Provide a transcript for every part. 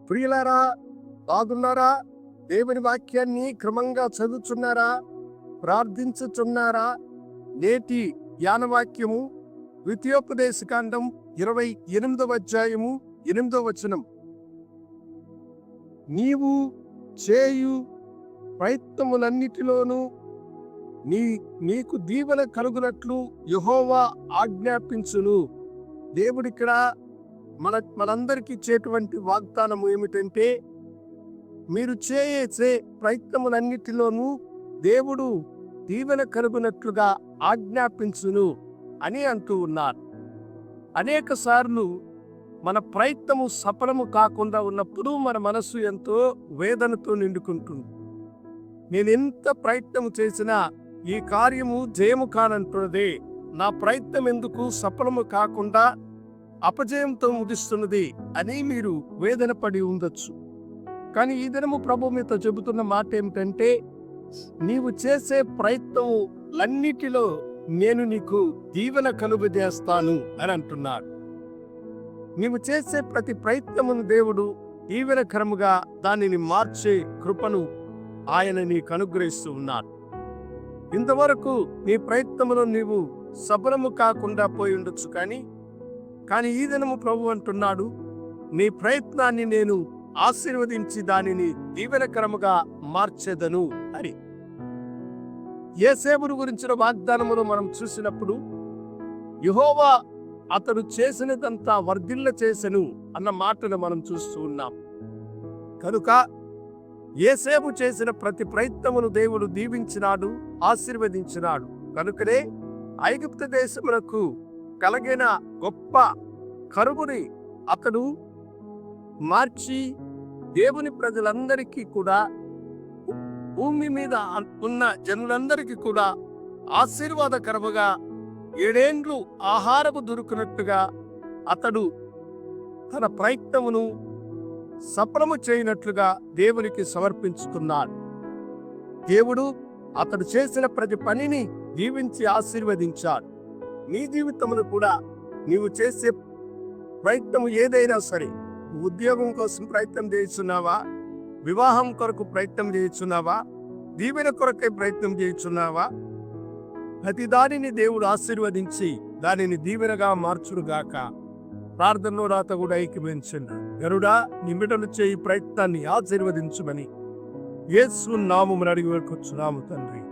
ప్రియులారా, బాగున్నారా? దేవుని వాక్యాన్ని క్రమంగా చదువుచున్నారా? ప్రార్థించుచున్నారా? నేటి ధ్యానవాక్యము ద్వితీయోపదేశకాండం 28వ అధ్యాయము 8వ వచనం. నీవు చేయు ప్రయత్నములన్నిటిలోనూ నీకు దీవెన కలుగునట్లు యెహోవా ఆజ్ఞాపించును. దేవుడిక్కడ మనందరికీ ఇచ్చేటువంటి వాగ్దానం ఏమిటంటే, మీరు చేసే ప్రయత్నములన్నిటిలోనూ దేవుడు దీవెన కలుగునట్లుగా ఆజ్ఞాపించును అని అంటూ ఉన్నారు. అనేక సార్లు మన ప్రయత్నము సఫలము కాకుండా ఉన్నప్పుడు మన మనస్సు ఎంతో వేదనతో నిండుకుంటుంది. నేను ఎంత ప్రయత్నం చేసినా ఈ కార్యము జయము కానంటున్నదే, నా ప్రయత్నం ఎందుకు సఫలము కాకుండా అపజయంతో ముగిస్తున్నది అని మీరు వేదన పడి ఉండొచ్చు. కానీ ఈ దినము ప్రభు మీతో చెబుతున్న మాట ఏమిటంటే, నీవు చేసే ప్రయత్నములన్నిటిలో నేను నీకు దీవెన కలుగజేస్తాను అని అంటున్నాడు. నీవు చేసే ప్రతి ప్రయత్నమును దేవుడు దీవెనకరముగా దానిని మార్చే కృపను ఆయన నీకు అనుగ్రహిస్తూ ఉన్నాడు. ఇంతవరకు నీ ప్రయత్నములో నీవు సఫలము కాకుండా పోయి ఉండొచ్చు, కానీ ఈ దినము ప్రభు అంటున్నాడు, నీ ప్రయత్నాన్ని నేను ఆశీర్వదించి దానిని దీవెనకరముగా మార్చెదను అని. యోసేపును గురించిన వాగ్దానమును మనం చూసినప్పుడు, యెహోవా అతడు చేసినదంతా వర్ధిల్ల చేసెను అన్న మాటను మనం చూస్తూ ఉన్నాం. కనుక యోసేపు చేసిన ప్రతి ప్రయత్నమును దేవుడు దీవించినాడు, ఆశీర్వదించినాడు. కనుకనే ఐగుప్తు దేశమునకు కలిగిన గొప్ప కరువుని అతడు మార్చి దేవుని ప్రజలందరికీ కూడా, భూమి మీద ఉన్న జనులందరికీ కూడా ఆశీర్వాదకరముగా 7 ఏండ్లు ఆహారము దొరుకునట్టుగా అతడు తన ప్రయత్నమును సఫలము చేయనట్లుగా దేవునికి సమర్పించుకున్నాడు. దేవుడు అతడు చేసిన ప్రతి పనిని దీవించి ఆశీర్వదించాడు. నీ జీవితమును కూడా నీవు చేసే ప్రయత్నం ఏదైనా సరే, ఉద్యోగం కోసం ప్రయత్నం చేస్తున్నావా, వివాహం కొరకు ప్రయత్నం చేస్తున్నావా, దీవెన కొరకై ప్రయత్నం చేస్తున్నావా, ప్రతి దానిని దేవుడు ఆశీర్వదించి దానిని దీవెనగా మార్చుడుగాక. ప్రార్థనలో రాత కూడా ఐక్యమించండి. గరుడా, నీ బిడ్డలు చేయి ప్రయత్నాన్ని ఆశీర్వదించుమని యేసు నామమున అడిగి వేడుకొచ్చున్నాము తండ్రి.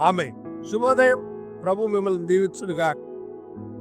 ఆమేన్. శుభోదయం. ప్రభు మిమ్మల్ని దీవించుడుగాక.